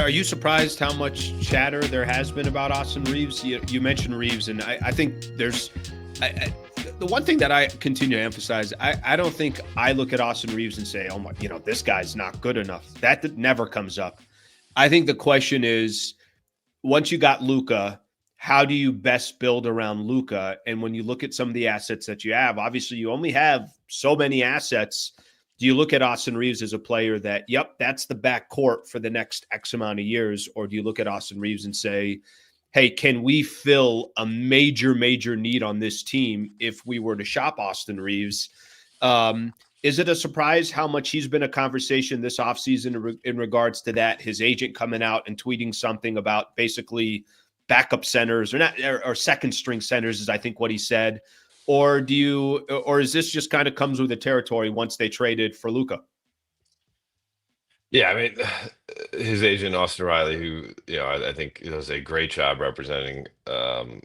Are you surprised how much chatter there has been about Austin Reaves? You mentioned Reaves, and I think there's the one thing that I continue to emphasize. I don't think I look at Austin Reaves and say, "Oh my, this guy's not good enough." That never comes up. I think the question is, once you got Luka, how do you best build around Luka? And when you look at some of the assets that you have, obviously you only have so many assets. Do you look at Austin Reaves as a player that, yep, that's the backcourt for the next X amount of years? Or do you look at Austin Reaves and say, hey, can we fill a major, major need on this team if we were to shop Austin Reaves? Is it a surprise how much he's been a conversation this offseason in regards to that? His agent coming out and tweeting something about basically backup centers or second string centers is I think what he said. Or is this just kind of comes with the territory once they traded for Luka? Yeah, I mean, his agent Austin Riley, who I think does a great job representing Aaron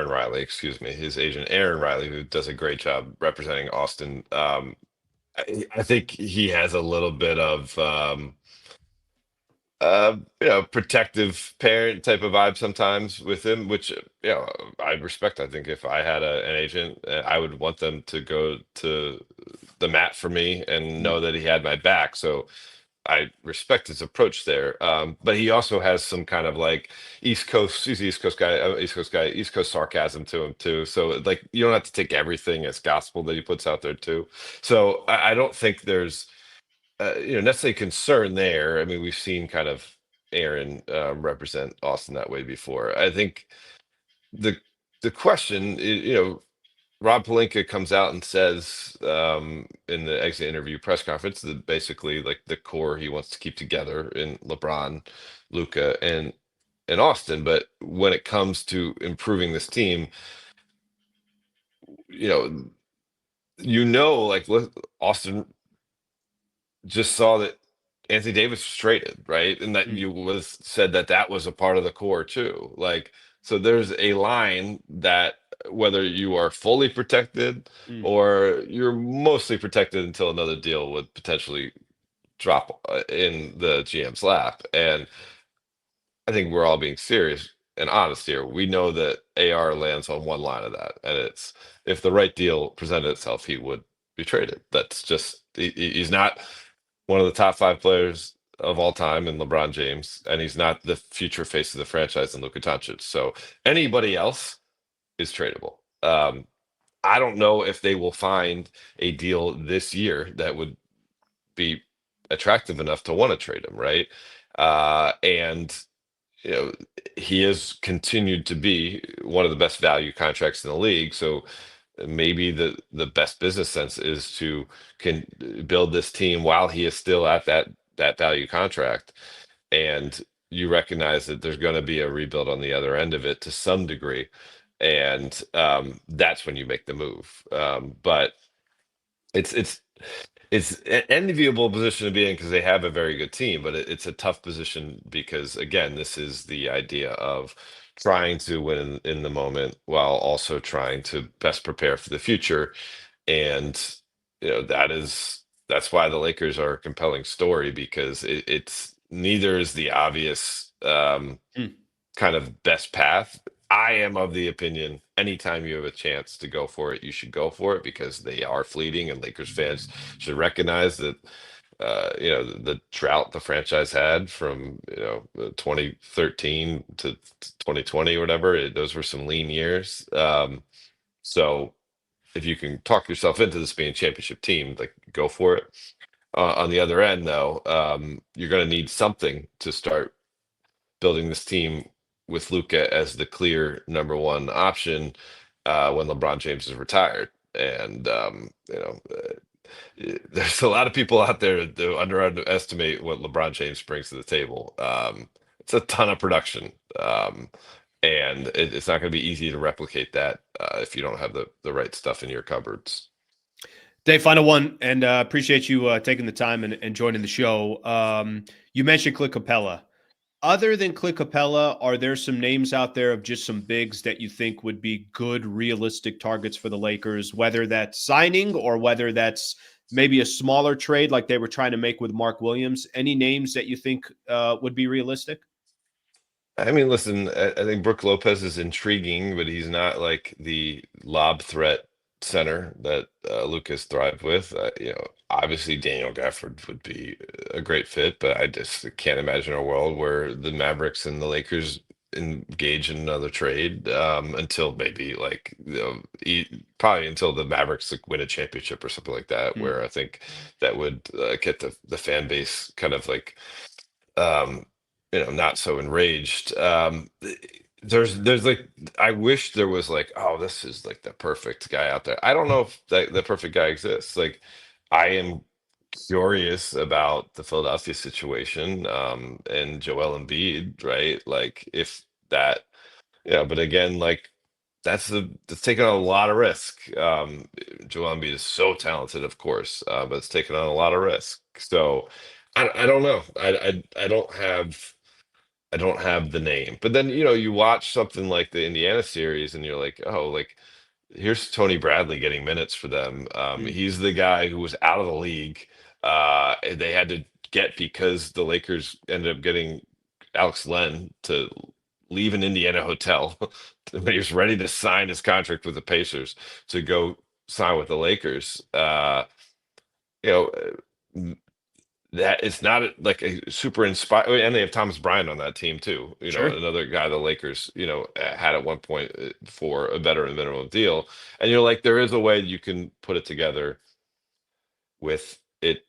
Riley, excuse me, his agent Aaron Riley, who does a great job representing Austin. I think he has a little bit of protective parent type of vibe sometimes with him, which I respect. I think if I had an agent, I would want them to go to the mat for me and know that he had my back. So I respect his approach there. But he also has some kind of like East Coast, he's an East Coast guy, East Coast sarcasm to him too. So like you don't have to take everything as gospel that he puts out there too. So I don't think there's necessarily concern there. I mean, we've seen kind of Aaron represent Austin that way before. I think the question, Rob Pelinka comes out and says in the exit interview press conference that basically like the core he wants to keep together in LeBron, Luka, and Austin. But when it comes to improving this team, like Austin just saw that Anthony Davis was traded, right? And that you was said that was a part of the core too. Like, so there's a line that whether you are fully protected or you're mostly protected until another deal would potentially drop in the GM's lap. And I think we're all being serious and honest here. We know that AR lands on one line of that, and it's if the right deal presented itself, he would be traded. That's just he's not one of the top 5 players of all time in LeBron James, and he's not the future face of the franchise in Luka Doncic. So anybody else is tradable. I don't know if they will find a deal this year that would be attractive enough to want to trade him, right? And he has continued to be one of the best value contracts in the league. So maybe the best business sense is to can build this team while he is still at that value contract, and you recognize that there's going to be a rebuild on the other end of it to some degree, and that's when you make the move. But it's an enviable position to be in because they have a very good team, but it's a tough position because again, this is the idea of trying to win in the moment while also trying to best prepare for the future. And that's why the Lakers are a compelling story because it's neither is the obvious kind of best path. I am of the opinion anytime you have a chance to go for it, you should go for it because they are fleeting, and Lakers fans should recognize that the drought the franchise had from 2013 to 2020 or whatever, those were some lean years. So if you can talk yourself into this being a championship team, like go for it. On the other end, though, you're going to need something to start building this team with Luka as the clear number one option when LeBron James is retired. And there's a lot of people out there that underestimate what LeBron James brings to the table. It's a ton of production, and it's not going to be easy to replicate that if you don't have the right stuff in your cupboards. Dave, final one, and appreciate you taking the time and joining the show. You mentioned Clint Capella. Other than Clint Capella, are there some names out there of just some bigs that you think would be good, realistic targets for the Lakers, whether that's signing or whether that's maybe a smaller trade like they were trying to make with Mark Williams? Any names that you think would be realistic? I mean, listen, I think Brook Lopez is intriguing, but he's not like the lob threat center that Lucas thrived with. Obviously Daniel Gafford would be a great fit, but I just can't imagine a world where the Mavericks and the Lakers engage in another trade until maybe like probably until the Mavericks like win a championship or something like that, Mm, where I think that would get the fan base kind of like um not so enraged. There's like, I wish there was like, oh, this is like the perfect guy out there. I don't know if the perfect guy exists. Like, I am curious about the Philadelphia situation, and Joel Embiid, right? Like, if that, but again, like, that's taking on a lot of risk. Joel Embiid is so talented, of course, but it's taking on a lot of risk. So I don't know. I don't have the name. But then, you watch something like the Indiana series and you're like, oh, like, here's Tony Bradley getting minutes for them. mm, He's the guy who was out of the league. And they had to get, because the Lakers ended up getting Alex Len to leave an Indiana hotel when he was ready to sign his contract with the Pacers to go sign with the Lakers. You know, that it's not like a super inspired, and they have Thomas Bryant on that team too, sure. another guy the Lakers had at one point for a veteran minimum deal. And you're like, there is a way you can put it together with it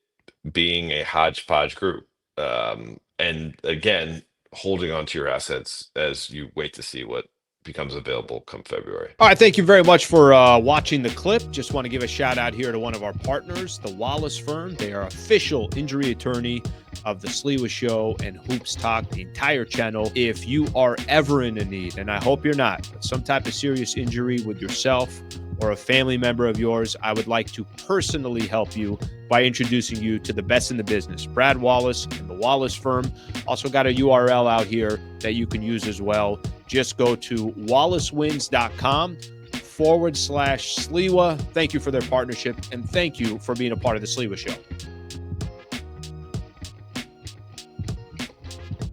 being a hodgepodge group, and again, holding on to your assets as you wait to see what becomes available come February. All right, thank you very much for watching the clip. Just want to give a shout out here to one of our partners, the Wallace Firm. They are official injury attorney of the Sliwa Show and Hoops Talk, the entire channel. If you are ever in a need, and I hope you're not, but some type of serious injury with yourself or a family member of yours, I would like to personally help you by introducing you to the best in the business, Brad Wallace and the Wallace Firm. Also got a URL out here that you can use as well. Just go to wallacewins.com/Sliwa. Thank you for their partnership, and thank you for being a part of the Sliwa Show.